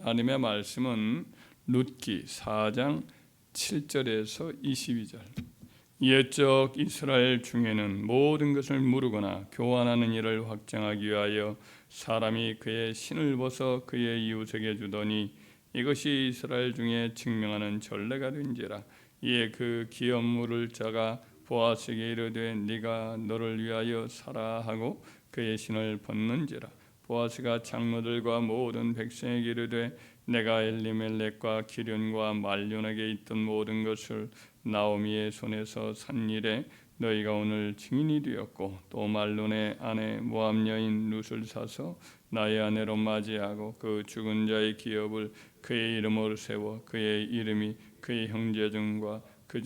하나님의 말씀은 룻기 4장 7절에서 22절. 옛적 이스라엘 중에는 모든 것을 무르거나 교환하는 일을 확정하기 위하여 사람이 그의 신을 벗어 그의 이웃에게 주더니 이것이 이스라엘 중에 증명하는 전례가 된지라. 이에 그 기업 물을 자가 보아스에게 이르되 네가 너를 위하여 사라 하고 그의 신을 벗는지라. 보아스가 장로들과 모든 백성에게 이르되 내가 엘리멜렉과 기련과 말론에게 있던 모든 것을 나오미의 손에서 산 일에 너희가 오늘 증인이 되었고 또 말론의 아내 모압 여인 룻을 사서 나의 아내로 맞이하고 그 죽은 자의 기업을 그의 이름으로 세워 그의 이름이 그의 형제 중과 그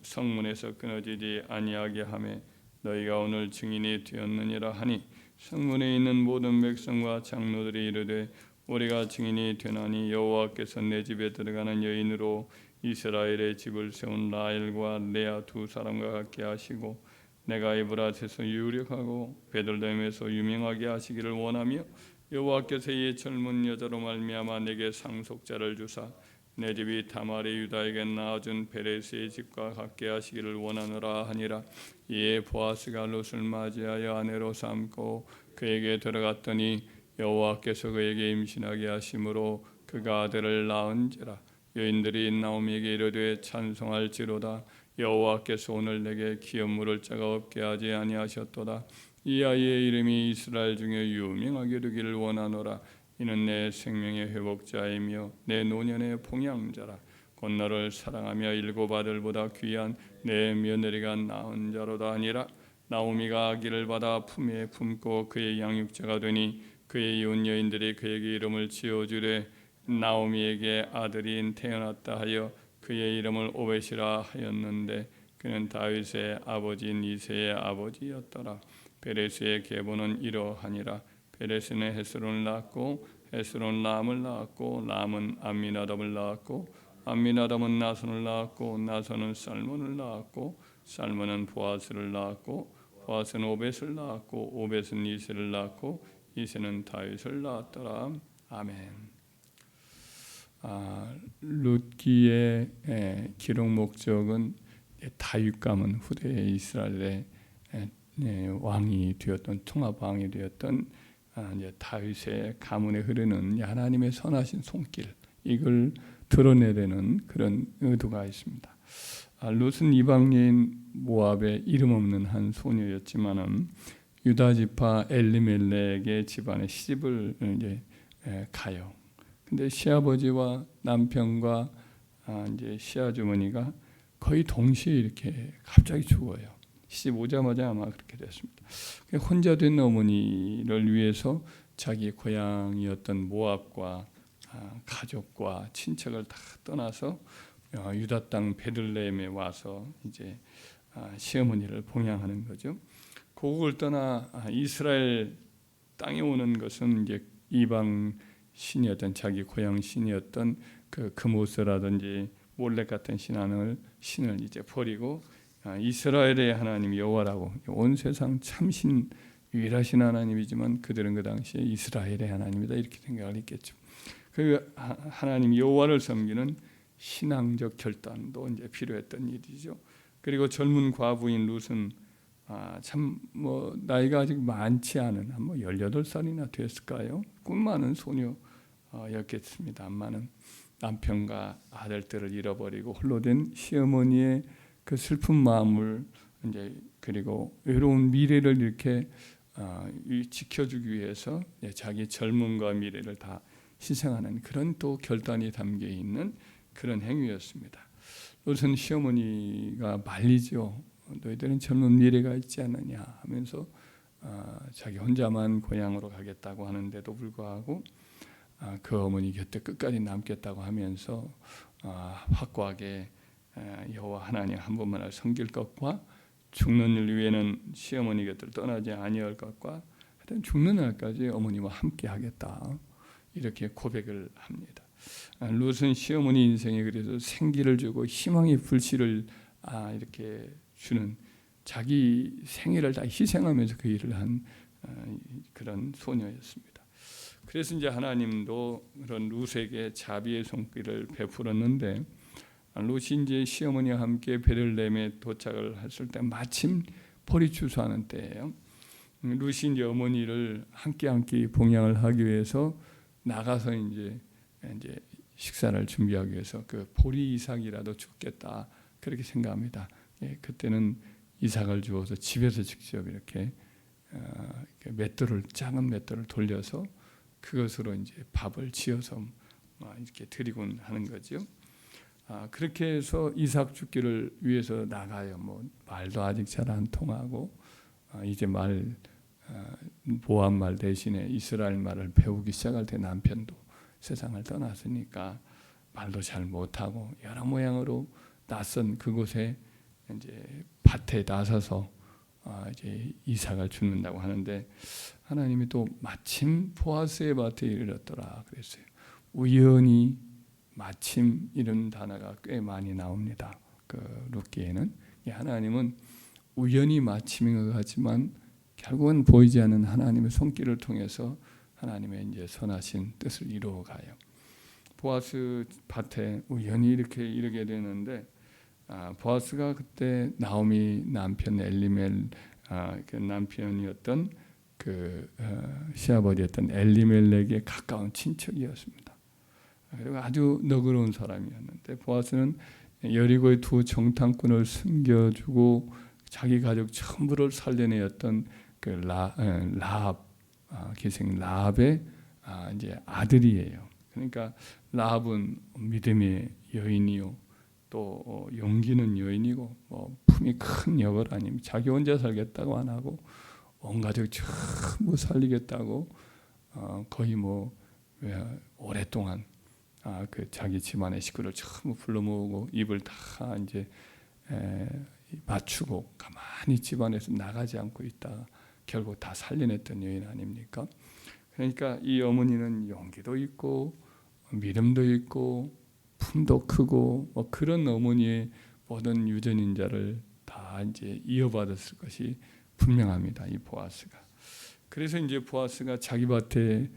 성문에서 끊어지지 아니하게 하매 너희가 오늘 증인이 되었느니라 하니 성문에 있는 모든 백성과 장로들이 이르되 우리가 증인이 되나니 여호와께서 내 집에 들어가는 여인으로 이스라엘의 집을 세운 라헬과 레아 두 사람과 같게 하시고 내가 에브라스에서 유력하고 베들레헴에서 유명하게 하시기를 원하며 여호와께서 이 젊은 여자로 말미암아 내게 상속자를 주사 내 집이 다말의 유다에게 낳아준 베레스의 집과 같게 하시기를 원하노라 하니라. 이에 보아스가 룻을 맞이하여 아내로 삼고 그에게 들어갔더니 여호와께서 그에게 임신하게 하심으로 그가 아들을 낳은지라. 여인들이 나오미에게 이르되 찬송할지로다. 여호와께서 오늘 내게 기업 물을 자가 없게 하지 아니하셨도다. 이 아이의 이름이 이스라엘 중에 유명하게 되기를 원하노라. 이는 내 생명의 회복자이며 내 노년의 봉양자라. 곧 너를 사랑하며 일곱 아들보다 귀한 내 며느리가 낳은 자로다 하니라. 나오미가 아기를 받아 품에 품고 그의 양육자가 되니 그의 이웃 여인들이 그에게 이름을 지어주되 나오미에게 아들이 태어났다 하여 그의 이름을 오벳이라 하였는데 그는 다윗의 아버지인 이새의 아버지였더라. 베레스의 계보는 이러하니라. 베레스는 헤스론을 낳았고 헤스론은 람을 낳았고 람은 암미나답을 낳았고 암미나답은 나손을 낳았고 나손은 살몬을 낳았고 살몬은 보아스를 낳았고 보아스는 오벳을 낳았고 오벳은 이새를 낳았고 이새는 다윗을 낳았더라. 아멘. 룻기의 기록 목적은 다윗 가문 후대의 이스라엘의 왕이 되었던 통합 왕이 되었던 다윗의 가문에 흐르는 하나님의 선하신 손길 이걸 드러내려는 그런 의도가 있습니다. 룻은 이방인 모압의 이름 없는 한 소녀였지만은 유다 지파 엘리멜렉의 집안에 시집을 이제 가요. 근데 시아버지와 남편과 이제 시아주머니가 거의 동시에 이렇게 갑자기 죽어요. 시집 오자마자 아마 그렇게 됐습니다. 혼자 된 어머니를 위해서 자기 고향이었던 모압과 가족과 친척을 다 떠나서 유다 땅 베들레헴에 와서 이제 시어머니를 봉양하는 거죠. 고국을 떠나 이스라엘 땅에 오는 것은 이제 이방 신이었던 자기 고향 신이었던 그 그모스라든지 몰렉 같은 신을 이제 버리고 이스라엘의 하나님 여호와라고 온 세상 참신 유일하신 하나님이지만 그들은 그 당시에 이스라엘의 하나님이다 이렇게 생각을 했겠죠. 그 하나님 여호와를 섬기는 신앙적 결단도 이제 필요했던 일이죠. 그리고 젊은 과부인 룻은 참 뭐 나이가 아직 많지 않은 한 18살이나 됐을까요? 꿈 많은 소녀였겠습니다만은 남편과 아들들을 잃어버리고 홀로 된 시어머니의 그 슬픈 마음을 이제 그리고 외로운 미래를 이렇게 지켜주기 위해서 자기 젊음과 미래를 다 희생하는 그런 또 결단이 담겨 있는 그런 행위였습니다. 롯은 시어머니가 말리죠. 너희들은 젊은 미래가 있지 않느냐 하면서 자기 혼자만 고향으로 가겠다고 하는데도 불구하고 그 어머니 곁에 끝까지 남겠다고 하면서 확고하게 여호와 하나님 한 분만을 섬길 것과 죽는 일 위에는 시어머니 곁을 떠나지 아니할 것과 하여튼 죽는 날까지 어머니와 함께 하겠다 이렇게 고백을 합니다. 룻은 시어머니 인생에 그래서 생기를 주고 희망의 불씨를 이렇게 주는 자기 생애를 다 희생하면서 그 일을 한 그런 소녀였습니다. 그래서 이제 하나님도 그런 룻에게 자비의 손길을 베풀었는데 룻이 이제 시어머니와 함께 베들레헴에 도착을 했을 때 마침 벌이 추수하는 때예요. 룻이 이제 어머니를 한 끼 봉양을 하기 위해서 나가서 이제 식사를 준비하기 위해서 그 보리 이삭이라도 줍겠다 그렇게 생각합니다. 그때는 이삭을 주어서 집에서 직접 이렇게 맷돌을 작은 맷돌을 돌려서 그것으로 이제 밥을 지어서 이렇게 드리곤 하는 거죠. 그렇게 해서 이삭 죽기를 위해서 나가요. 뭐 말도 아직 잘 안 통하고 이제 모압 말 대신에 이스라엘 말을 배우기 시작할 때 남편도 세상을 떠났으니까 말도 잘 못하고 여러 모양으로 낯선 그곳에 이제 밭에 나서서 이제 이삭을 죽는다고 하는데 하나님이 또 마침 보아스의 밭에 이르렀더라 그랬어요. 우연히 마침 이런 단어가 꽤 많이 나옵니다. 그 룻기에는 하나님은 우연히 마침인 것 같지만 결국은 보이지 않는 하나님의 손길을 통해서 하나님의 이제 선하신 뜻을 이루어가요. 보아스 밭에 우연히 이렇게 이르게 되는데 보아스가 그때 나오미 남편 엘리멜 그 남편이었던 그 시아버지였던 엘리멜렉의 가까운 친척이었습니다. 그리고 아주 너그러운 사람이었는데 보아스는 여리고의 두 정탐꾼을 숨겨주고 자기 가족 전부를 살려내었던 그 라합 기생 라합의 이제 아들이에요. 그러니까 라합은 믿음의 여인이요, 또 용기는 여인이고 품이 큰 여걸 아니면 자기 혼자 살겠다고 안 하고 온 가족 전부 살리겠다고 거의 오랫동안 그 자기 집안의 식구를 전부 불러 모으고 입을 다 이제 맞추고 가만히 집안에서 나가지 않고 있다가 결국 다 살려냈던 여인 아닙니까? 그러니까 이 어머니는 용기도 있고 믿음도 있고 품도 크고 그런 어머니의 모든 유전인자를 다 이제 이어받았을 것이 분명합니다. 이 보아스가. 그래서 이제 보아스가 자기 밭에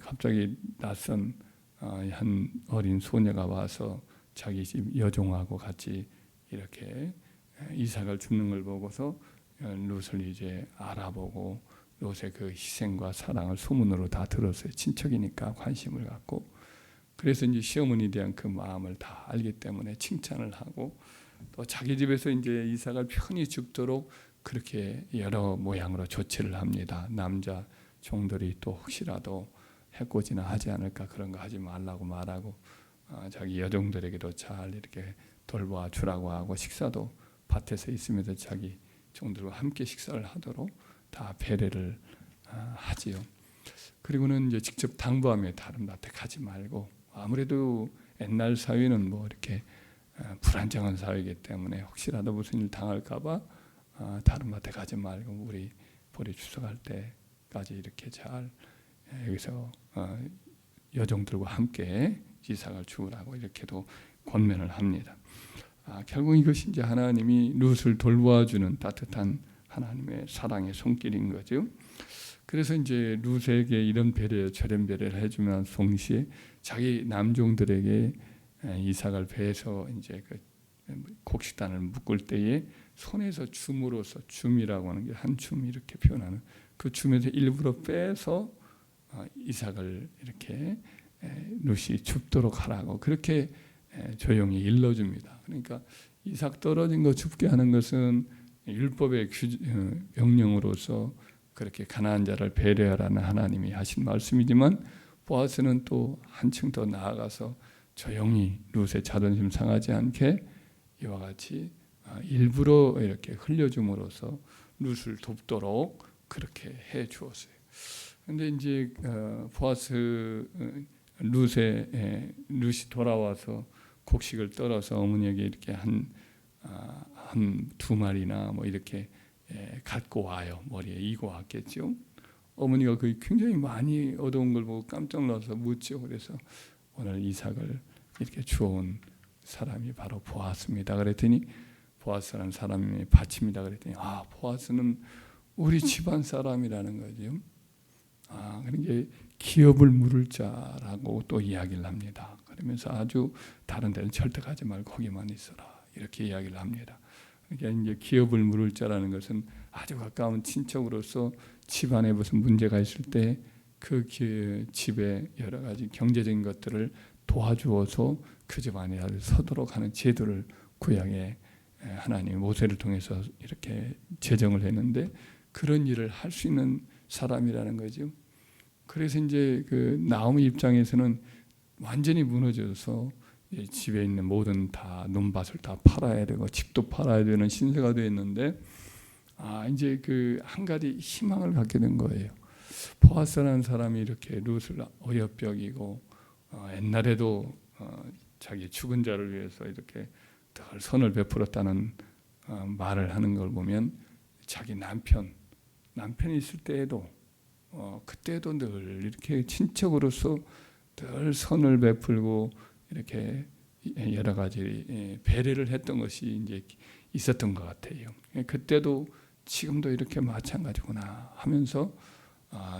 갑자기 낯선 한 어린 소녀가 와서 자기 집 여종하고 같이 이렇게 이삭을 줍는 걸 보고서 룻을 이제 알아보고 룻의 그 희생과 사랑을 소문으로 다 들었어요. 친척이니까 관심을 갖고. 그래서 이제 시어머니에 대한 그 마음을 다 알기 때문에 칭찬을 하고 또 자기 집에서 이제 이삭을 편히 죽도록 그렇게 여러 모양으로 조치를 합니다. 남자 종들이 또 혹시라도 해코지나 하지 않을까 그런 거 하지 말라고 말하고 자기 여종들에게도 잘 이렇게 돌봐 주라고 하고 식사도 밭에서 있으면서 자기 종들과 함께 식사를 하도록 다 배려를 하지요. 그리고는 이제 직접 당부하며 다른 밭에 가지 말고 아무래도 옛날 사회는 이렇게 불안정한 사회이기 때문에 혹시라도 무슨 일 당할까봐 다른 밭에 가지 말고 우리 보리 추석할 때까지 이렇게 잘 여기서 여종들과 함께 이삭을 주우라고 이렇게도 권면을 합니다. 결국 이것이 이제 하나님이 룻을 돌보아주는 따뜻한 하나님의 사랑의 손길인 거죠. 그래서 이제 룻에게 이런 배려, 저런 배려를 해주면 동시에 자기 남종들에게 이삭을 배에서 이제 그 곡식단을 묶을 때에 손에서 줌으로써 줌이라고 하는 게 한 줌 이렇게 표현하는 그 줌에서 일부러 빼서 이삭을 이렇게 룻이 줍도록 하라고 그렇게 조용히 일러줍니다. 그러니까 이삭 떨어진 거 줍게 하는 것은 율법의 명령으로서 그렇게 가난한 자를 배려하라는 하나님이 하신 말씀이지만 보아스는 또 한층 더 나아가서 조용히 룻의 자존심 상하지 않게 이와 같이 일부러 이렇게 흘려줌으로써 룻을 돕도록 그렇게 해 주었어요. 그런데 이제 보아스 룻이 돌아와서 곡식을 떨어서 어머니에게 이렇게 한 두 마리나 이렇게 갖고 와요. 머리에 이고 왔겠죠. 어머니가 그 굉장히 많이 얻어온 걸 보고 깜짝 놀라서 묻죠. 그래서 오늘 이삭을 이렇게 주워온 사람이 바로 보아스입니다. 그랬더니 보아스라는 사람이 바칩니다. 그랬더니 보아스는 우리 집안 사람이라는 거죠. 그러니까 기업을 물을 자라고 또 이야기를 합니다. 그러면서 아주 다른 데는 절대 가지 말고 거기만 있어라 이렇게 이야기를 합니다. 그러니까 이제 기업을 물을 자라는 것은 아주 가까운 친척으로서 집안에 무슨 문제가 있을 때 그 집에 여러 가지 경제적인 것들을 도와주어서 그 집안에 아주 서도록 하는 제도를 구약에 하나님이 모세를 통해서 이렇게 제정을 했는데 그런 일을 할 수 있는 사람이라는 거죠. 그래서 이제 그 나오미 입장에서는 완전히 무너져서 집에 있는 모든 다 논밭을 다 팔아야 되고 집도 팔아야 되는 신세가 되었는데 이제 그 한 가지 희망을 갖게 된 거예요. 보아스라는 사람이 이렇게 룻을 어여병이고 옛날에도 자기 죽은 자를 위해서 이렇게 늘 선을 베풀었다는 말을 하는 걸 보면 자기 남편이 있을 때에도 그때도 늘 이렇게 친척으로서 늘 선을 베풀고 이렇게 여러 가지 배려를 했던 것이 이제 있었던 것 같아요. 그때도 지금도 이렇게 마찬가지구나 하면서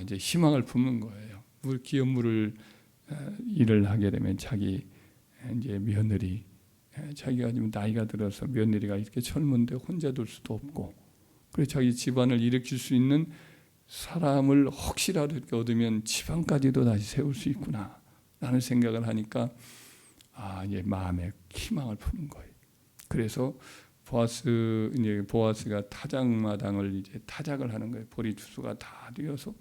이제 희망을 품는 거예요. 기업 물을 일을 하게 되면 자기 이제 며느리 자기가 지금 나이가 들어서 며느리가 이렇게 젊은데 혼자 둘 수도 없고 그래서 자기 집안을 일으킬 수 있는 사람을 혹시라도 이렇게 얻으면 집안까지도 다시 세울 수 있구나 라는 생각을 하니까 이제 마음에 희망을 품는 거예요. 그래서 보아스가 타작마당을 이제 타작을 하는 거예요. 보리 추수가 다 되어서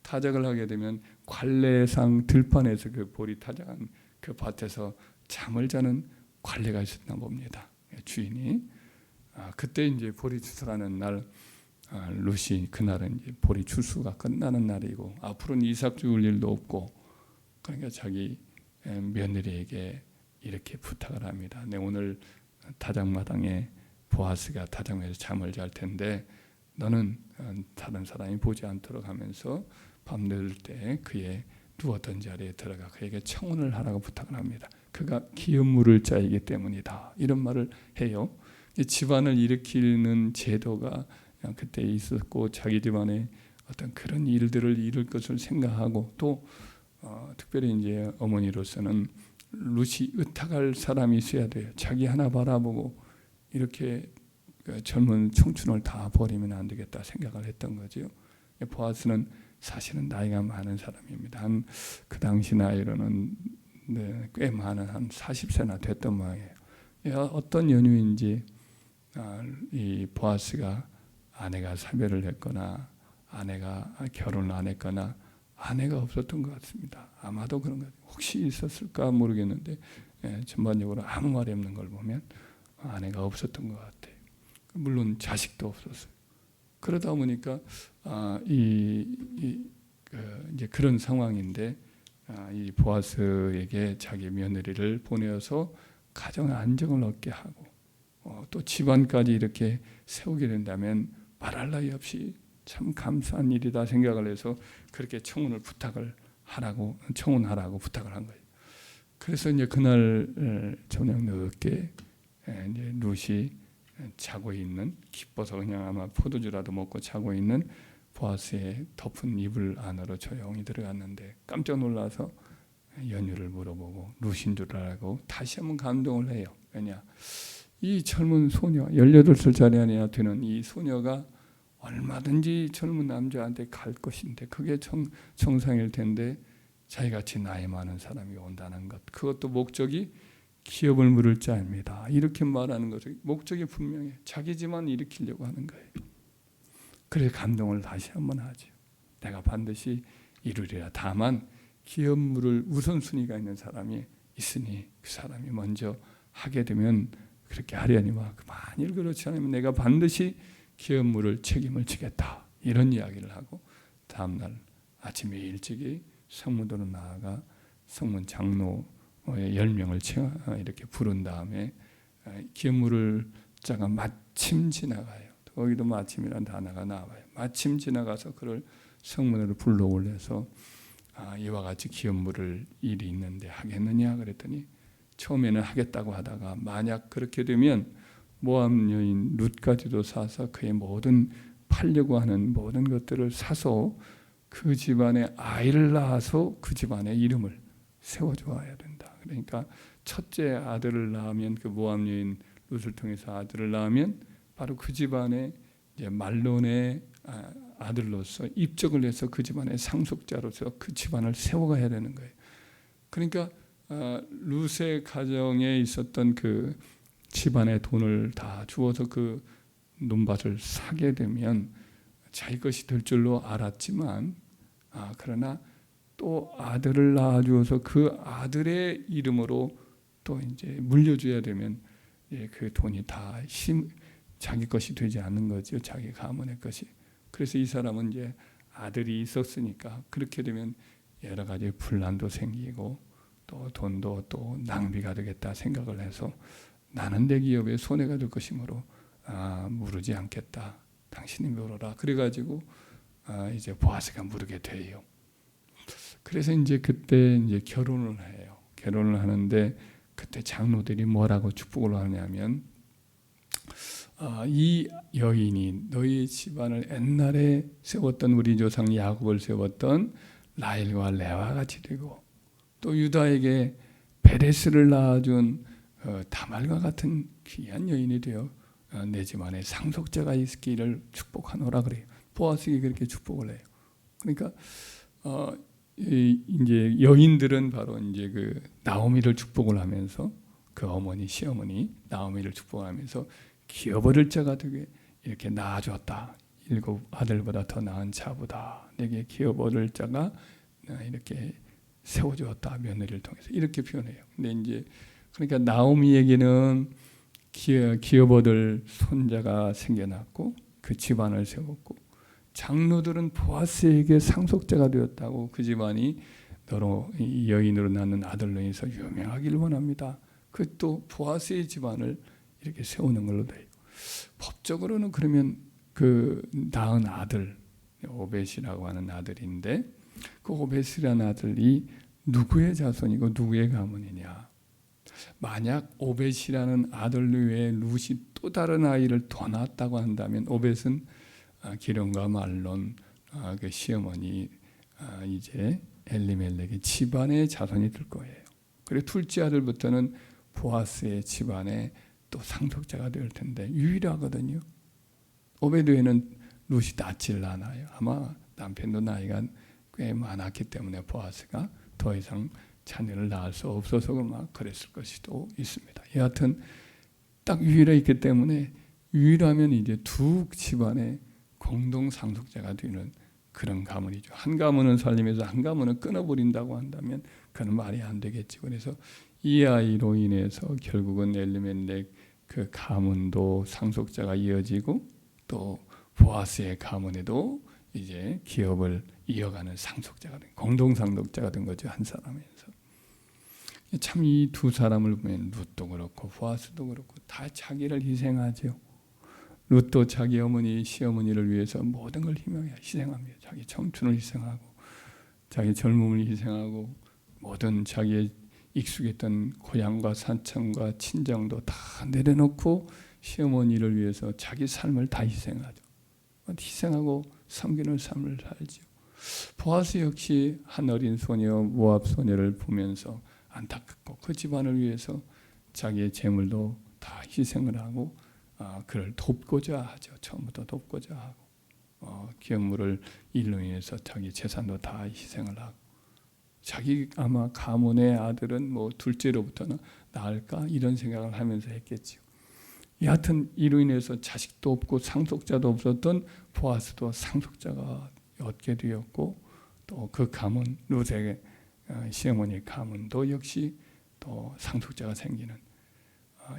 타작을 하게 되면 관례상 들판에서 그 보리 타작한 그 밭에서 잠을 자는 관례가 있었나 봅니다. 주인이 그때 이제 보리 추수라는 날 룻이 그날은 이제 보리 추수가 끝나는 날이고 앞으로는 이삭 죽을 일도 없고 그러니까 자기 며느리에게 이렇게 부탁을 합니다. 내 오늘 타작마당에 보아스가 타작에서 잠을 잘 텐데 너는 다른 사람이 보지 않도록 하면서 밤늦을 때 그의 누웠던 자리에 들어가 그에게 청혼을 하라고 부탁을 합니다. 그가 기업 물을 자이기 때문이다. 이런 말을 해요. 집안을 일으키는 제도가 그때 있었고 자기 집안에 어떤 그런 일들을 이룰 것을 생각하고 또 특별히 이제 어머니로서는 룻이 의탁할 사람이 있어야 돼요. 자기 하나 바라보고 이렇게 젊은 청춘을 다 버리면 안 되겠다 생각을 했던 거죠. 보아스는 사실은 나이가 많은 사람입니다. 그 당시 나이로는 꽤 많은 한 40세나 됐던 모양이에요. 어떤 연유인지 이 보아스가 아내가 사별을 했거나 아내가 결혼을 안 했거나 아내가 없었던 것 같습니다. 아마도 그런 것 같아요. 혹시 있었을까 모르겠는데 전반적으로 아무 말이 없는 걸 보면 아내가 없었던 것 같아요. 물론 자식도 없었어요. 그러다 보니까 이제 그런 상황인데 이 보아스에게 자기 며느리를 보내어서 가정 안정을 얻게 하고 또 집안까지 이렇게 세우게 된다면 말할 나위 없이 참 감사한 일이다 생각을 해서 그렇게 청혼하라고 부탁을 한 거예요. 그래서 이제 그날 저녁 늦게 이제 룻이 자고 있는 기뻐서 그냥 아마 포도주라도 먹고 자고 있는 보아스의 덮은 이불 안으로 조용히 들어갔는데 깜짝 놀라서 연유를 물어보고 룻인 줄 알고 다시 한번 감동을 해요. 왜냐? 이 젊은 소녀 18살짜리 아니야 되는 이 소녀가 얼마든지 젊은 남자한테 갈 것인데 그게 정상일 텐데 자기같이 나이 많은 사람이 온다는 것 그것도 목적이 기업을 물을 자입니다. 이렇게 말하는 것은 목적이 분명해. 자기 집만 일으키려고 하는 거예요. 그래서 감동을 다시 한번 하죠. 내가 반드시 이루리라. 다만 기업 물을 우선순위가 있는 사람이 있으니 그 사람이 먼저 하게 되면 그렇게 하려니와 만일 그렇지 않으면 내가 반드시 기업 물을 책임을 지겠다. 이런 이야기를 하고 다음날 아침에 일찍이 성문으로 나아가 성문 장로 10명을 이렇게 부른 다음에 기업 물을 자가 마침 지나가요. 거기도 마침이라는 단어가 나와요. 마침 지나가서 그를 성문으로 불러 올려서 이와 같이 기업 물을 일이 있는데 하겠느냐 그랬더니 처음에는 하겠다고 하다가 만약 그렇게 되면 모압 여인 룻까지도 사서 그의 모든 팔려고 하는 모든 것들을 사서 그 집안에 아이를 낳아서 그 집안의 이름을 세워주어야 된다. 그러니까 첫째 아들을 낳으면 그 모압 여인 룻을 통해서 아들을 낳으면 바로 그 집안의 이제 말론의 아들로서 입적을 해서 그 집안의 상속자로서 그 집안을 세워가야 되는 거예요. 그러니까 룻의 가정에 있었던 그 집안의 돈을 다 주어서 그 논밭을 사게 되면 자기 것이 될 줄로 알았지만 그러나 또 아들을 낳아주어서 그 아들의 이름으로 또 이제 물려줘야 되면 그 돈이 다 자기 것이 되지 않는 거죠. 자기 가문의 것이. 그래서 이 사람은 이제 아들이 있었으니까 그렇게 되면 여러 가지 분란도 생기고 또 돈도 또 낭비가 되겠다 생각을 해서 나는 내 기업에 손해가 될 것이므로 무르지 않겠다. 당신이 물어라. 그래가지고 이제 보아스가 물게 돼요. 그래서 이제 그때 이제 결혼을 해요. 결혼을 하는데 그때 장로들이 뭐라고 축복을 하냐면 이 여인이 너희 집안을 옛날에 세웠던 우리 조상 야곱을 세웠던 라헬과 레아와 같이 되고 또 유다에게 베레스를 낳아준 다말과 같은 귀한 여인이 되어 내 집안에 상속자가 있기를 축복하노라 그래요. 보아스가 그렇게 축복을 해요. 그러니까 이제 여인들은 바로 이제 그 나오미를 축복을 하면서 그 어머니 시어머니 나오미를 축복하면서 기업 얻을 자가 되게 이렇게 낳아줬다. 7 아들보다 더 나은 자보다 내게 기업 얻을 자가 이렇게 세워주었다. 며느리를 통해서 이렇게 표현해요. 근데 이제 그러니까 나오미에게는 기업 얻을 손자가 생겨났고 그 집안을 세웠고 장로들은 보아스에게 상속자가 되었다고 그 집안이 너로 이 여인으로 낳는 아들로 인해서 유명하기를 원합니다. 그 또 보아스의 집안을 이렇게 세우는 걸로 돼요. 법적으로는 그러면 그 낳은 아들 오벳이라고 하는 아들인데 그 오벳이라는 아들이 누구의 자손이고 누구의 가문이냐? 만약 오벳이라는 아들 외에 룻이 또 다른 아이를 더 낳았다고 한다면 오벳은 기름과 말론 그 시어머니 이제 엘리멜렉의 집안의 자손이 될 거예요. 그리고 둘째 아들부터는 보아스의 집안에 또 상속자가 될 텐데 유일하거든요. 오벳 외에는 룻이 낳질 않아요. 아마 남편도 나이가 꽤 많았기 때문에 보아스가 더 이상 자녀를 낳을 수 없어서 막 그랬을 것이도 있습니다. 여하튼 딱 유일했기 때문에 유일하면 이제 두 집안의 공동 상속자가 되는 그런 가문이죠. 한 가문은 살리면서 한 가문은 끊어버린다고 한다면 그건 말이 안 되겠지. 그래서 이 아이로 인해서 결국은 엘리멜렉 그 가문도 상속자가 이어지고 또 보아스의 가문에도 이제 기업을 이어가는 상속자가 된 공동 상속자가 된 거죠. 한 사람에서. 참 이 두 사람을 보면 룻도 그렇고 보아스도 그렇고 다 자기를 희생하죠. 룻도 자기 어머니 시어머니를 위해서 모든 걸 희생합니다. 자기 청춘을 희생하고 자기 젊음을 희생하고 모든 자기의 익숙했던 고향과 산청과 친정도 다 내려놓고 시어머니를 위해서 자기 삶을 다 희생하죠. 희생하고 섬기는 삶을 살죠. 보아스 역시 한 어린 소녀 모압 소녀를 보면서 안타깝고 그 집안을 위해서 자기의 재물도 다 희생을 하고 그를 돕고자 하죠. 처음부터 돕고자 하고 기업물을 일로 인해서 자기 재산도 다 희생을 하고 자기 아마 가문의 아들은 뭐 둘째로부터는 나을까 이런 생각을 하면서 했겠죠. 여하튼 이로 인해서 자식도 없고 상속자도 없었던 보아스도 상속자가 얻게 되었고 또 그 가문 룻의 시어머니 가문도 역시 또 상속자가 생기는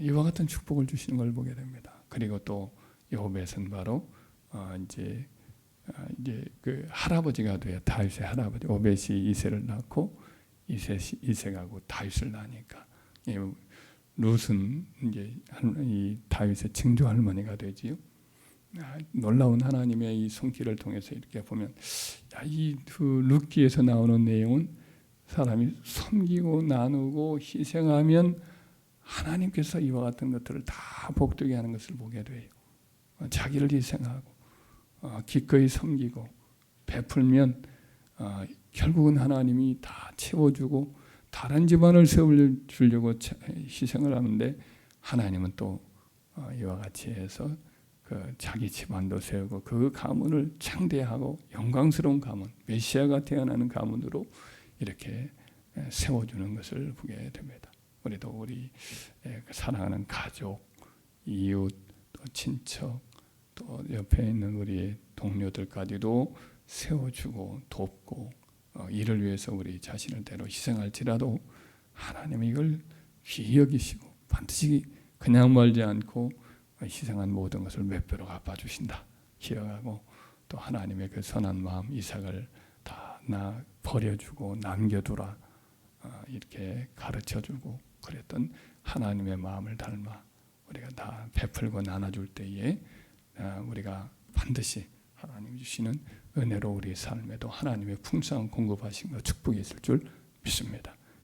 이와 같은 축복을 주시는 걸 보게 됩니다. 그리고 또 오벳은 바로 이제 그 할아버지가 돼요. 다윗의 할아버지 오벳이 이새를 낳고 이새가 다윗을 낳으니까 룻은 이제 이 다윗의 증조 할머니가 되지요. 놀라운 하나님의 이 손길을 통해서 이렇게 보면 이 룻기에서 나오는 내용은 사람이 섬기고 나누고 희생하면 하나님께서 이와 같은 것들을 다 복되게 하는 것을 보게 돼요. 자기를 희생하고 기꺼이 섬기고 베풀면 결국은 하나님이 다 채워주고 다른 집안을 세워주려고 희생을 하는데 하나님은 또 이와 같이 해서 그 자기 집안도 세우고 그 가문을 창대하고 영광스러운 가문, 메시아가 태어나는 가문으로 이렇게 세워주는 것을 보게 됩니다. 우리도 우리 사랑하는 가족, 이웃, 또 친척, 또 옆에 있는 우리 동료들까지도 세워주고 돕고 이를 위해서 우리 자신을 때로 희생할지라도 하나님이 이걸 귀히 여기시고 반드시 그냥 말지 않고 희생한 모든 것을 몇 배로 갚아주신다 기억하고, 또 하나님의 그 선한 마음, 이삭을 다 나 버려주고 남겨두라 이렇게 가르쳐주고 그랬던 하나님의 마음을 닮아 우리가 다 베풀고 나눠줄 때에 우리가 반드시 하나님 주시는 은혜로 우리 삶에도 하나님의 풍성한 공급하신 것 축복이 있을 줄 믿습니다.